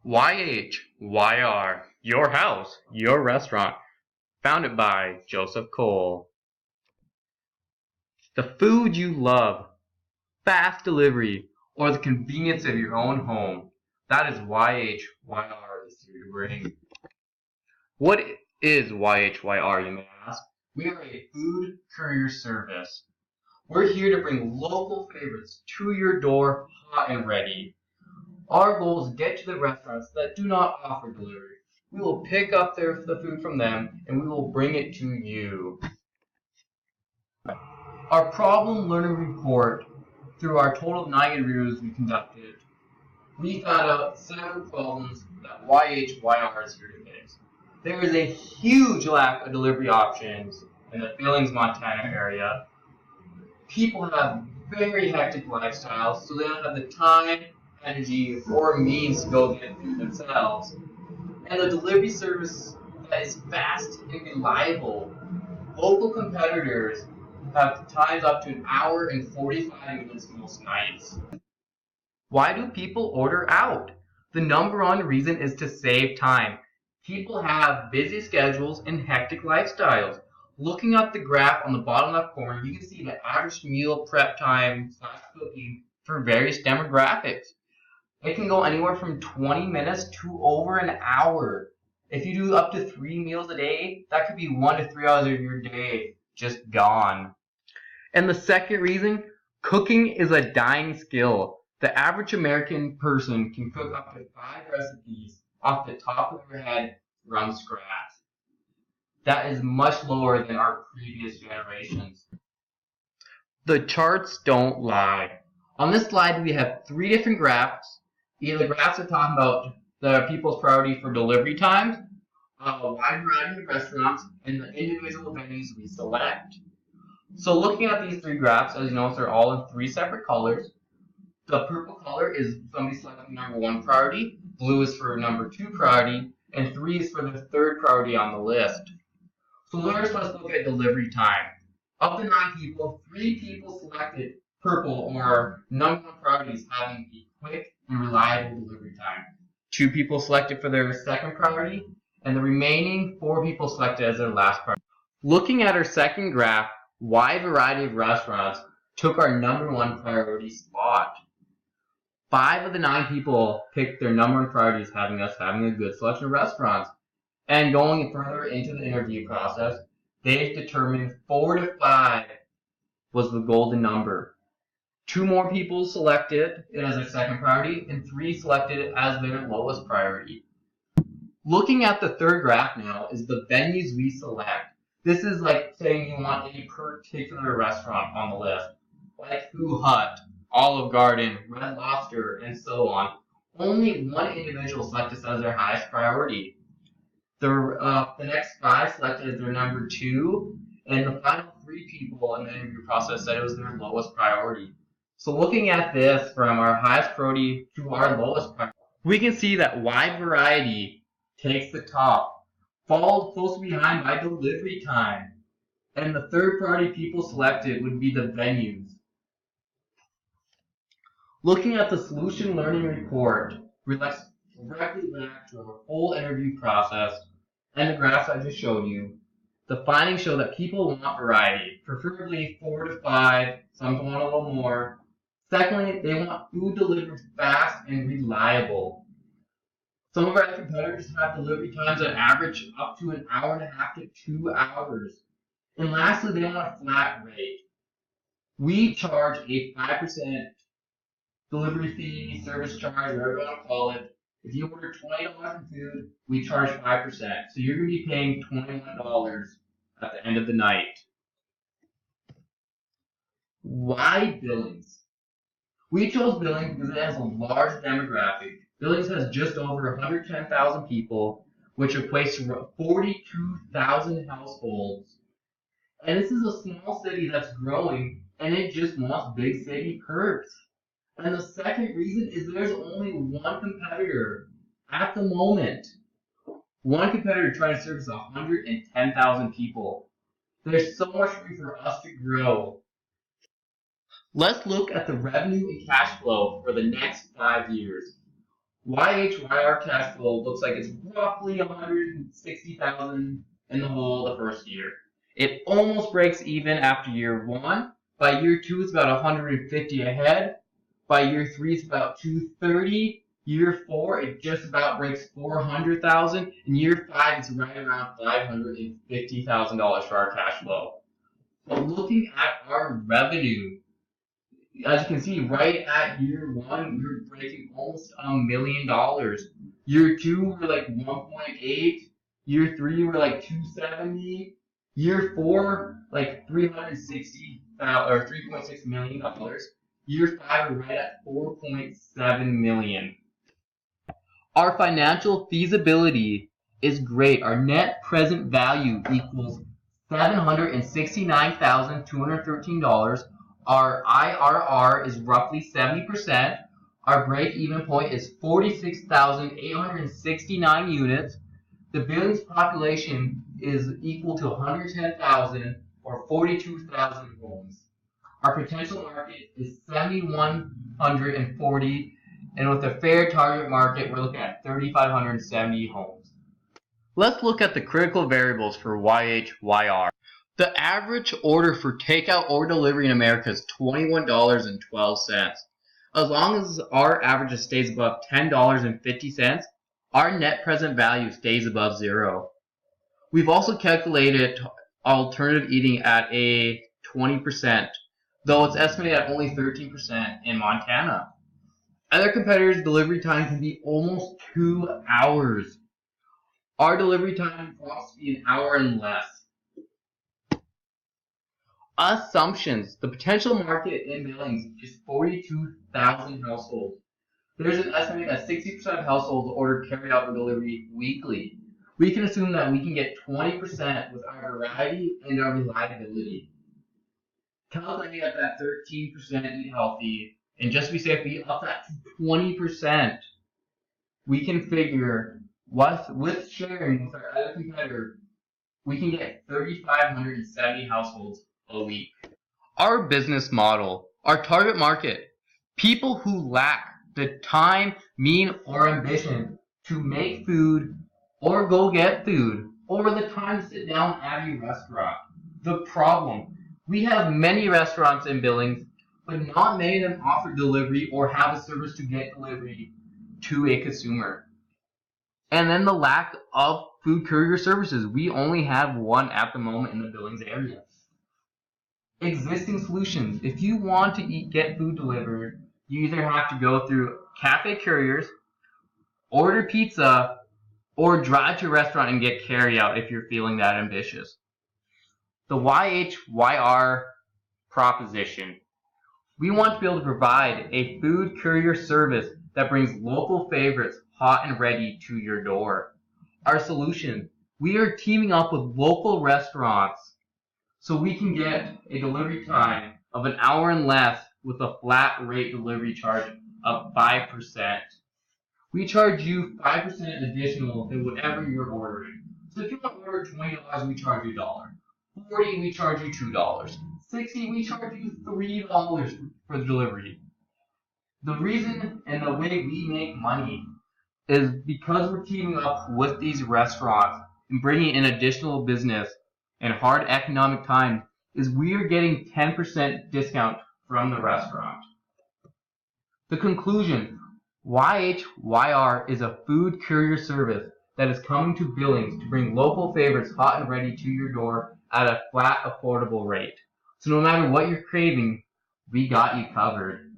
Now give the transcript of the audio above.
YHYR, your house, your restaurant, founded by Joseph Cole. The food you love, fast delivery, or the convenience of your own home. That is YHYR is here to bring. What is YHYR, you may ask? We are a food courier service. We're here to bring local favorites to your door, hot and ready. Our goal is to get to the restaurants that do not offer delivery. We will pick up the food from them and we will bring it to you. Our problem learning report, through our total of 9 interviews we conducted, we found out several problems that YHYR is here to fix. There is a huge lack of delivery options in the Billings, Montana area. People have very hectic lifestyles, so they don't have the time, energy, or means to go get food themselves. And the delivery service that is fast and reliable. Local competitors have times up to 1 hour and 45 minutes most nights. Why do people order out? The number one reason is to save time. People have busy schedules and hectic lifestyles. Looking at the graph on the bottom left corner, you can see the average meal prep time / cooking for various demographics. It can go anywhere from 20 minutes to over an hour. If you do up to 3 meals a day, that could be 1 to 3 hours of your day just gone. And the second reason, cooking is a dying skill. The average American person can cook up to 5 recipes off the top of their head from scratch. That is much lower than our previous generations. The charts don't lie. On this slide, we have 3 different graphs. Either the graphs are talking about the people's priority for delivery times, a wide variety of restaurants, and the individual venues we select. So looking at these 3 graphs, as you notice, they're all in 3 separate colors. The purple color is somebody selecting number 1 priority, blue is for number 2 priority, and 3 is for the 3rd priority on the list. So first, let's look at delivery time. Of the 9 people, 3 people selected purple, or number 1 priorities, having a quick and reliable delivery time. 2 people selected for their 2nd priority, and the remaining 4 people selected as their last priority. Looking at our second graph, wide variety of restaurants took our number 1 priority spot. 5 of the 9 people picked their number 1 priorities, having a good selection of restaurants. And going further into the interview process, they determined 4 to 5 was the golden number. 2 more people selected it as their 2nd priority, and 3 selected it as their lowest priority. Looking at the 3rd graph now is the venues we select. This is like saying you want a particular restaurant on the list, like Foo Hut, Olive Garden, Red Lobster, and so on. Only 1 individual selected as their highest priority. The next 5 selected as their number 2, and the final 3 people in the interview process said it was their lowest priority. So looking at this from our highest priority to our lowest priority, we can see that wide variety takes the top, followed close behind by delivery time. And the 3rd priority people selected would be the venues. Looking at the solution learning report reflects directly back to our whole interview process and the graphs I just showed you. The findings show that people want variety, preferably 4 to 5, some want a little more. Secondly, they want food delivered fast and reliable. Some of our competitors have delivery times that average up to 1.5 hours to 2 hours. And lastly, they want a flat rate. We charge a 5% delivery fee, service charge, whatever you want to call it. If you order $20 in food, we charge 5%. So you're going to be paying $21 at the end of the night. Why Billings? We chose Billings because it has a large demographic. Billings has just over 110,000 people, which equates to 42,000 households. And this is a small city that's growing, and it just wants big city perks. And the second reason is there's only 1 competitor at the moment. 1 competitor trying to service 110,000 people. There's so much room for us to grow. Let's look at the revenue and cash flow for the next 5 years. YHYR cash flow looks like it's roughly 160,000 in the hole the first year. It almost breaks even after year 1. By year 2, it's about 150 ahead. By year 3, it's about 230. Year 4, it just about breaks 400,000. And year 5, it's right around $550,000 for our cash flow. But looking at our revenue, as you can see, right at year 1, we were breaking almost $1 million. Year 2, we're like 1.8. Year 3, we're like 270. Year 4, like 3.6 million dollars. Year 5, we're right at 4.7 million. Our financial feasibility is great. Our net present value equals $769,213. Our IRR is roughly 70%. Our break-even point is 46,869 units. The Billings population is equal to 110,000 or 42,000 homes. Our potential market is 7,140, and with a fair target market, we're looking at 3,570 homes. Let's look at the critical variables for YHYR. The average order for takeout or delivery in America is $21.12. As long as our average stays above $10.50, our net present value stays above 0. We've also calculated alternative eating at a 20%, though it's estimated at only 13% in Montana. Other competitors' delivery time can be almost 2 hours. Our delivery time approximates to be an hour and less. Assumptions. The potential market in Billings is 42,000 households. There's an estimate that 60% of households order carryout or delivery weekly. We can assume that we can get 20% with our variety and our reliability. Calculating at that 13% eat healthy, and just to be safe, we up that to 20%. We can figure with sharing with our other competitor, we can get 3,570 households a week. Our business model, our target market, people who lack the time, mean, or ambition to make food or go get food, or the time to sit down at a restaurant. The problem, we have many restaurants in Billings, but not many of them offer delivery or have a service to get delivery to a consumer. And then the lack of food courier services. We only have one at the moment in the Billings area. Existing solutions. If you want to get food delivered, you either have to go through cafe couriers, order pizza, or drive to a restaurant and get carryout if you're feeling that ambitious. The YHYR proposition. We want to be able to provide a food courier service that brings local favorites hot and ready to your door. Our solution. We are teaming up with local restaurants so we can get a delivery time of an hour and less with a flat rate delivery charge of 5%. We charge you 5% additional than whatever you're ordering. So if you want to order $20, we charge you $1. $40, we charge you $2. $60, we charge you $3 for the delivery. The reason and the way we make money is because we're teaming up with these restaurants and bringing in additional business in hard economic times is we are getting 10% discount from the restaurant. The conclusion, YHYR is a food courier service that is coming to Billings to bring local favorites hot and ready to your door at a flat, affordable rate. So no matter what you're craving, we got you covered.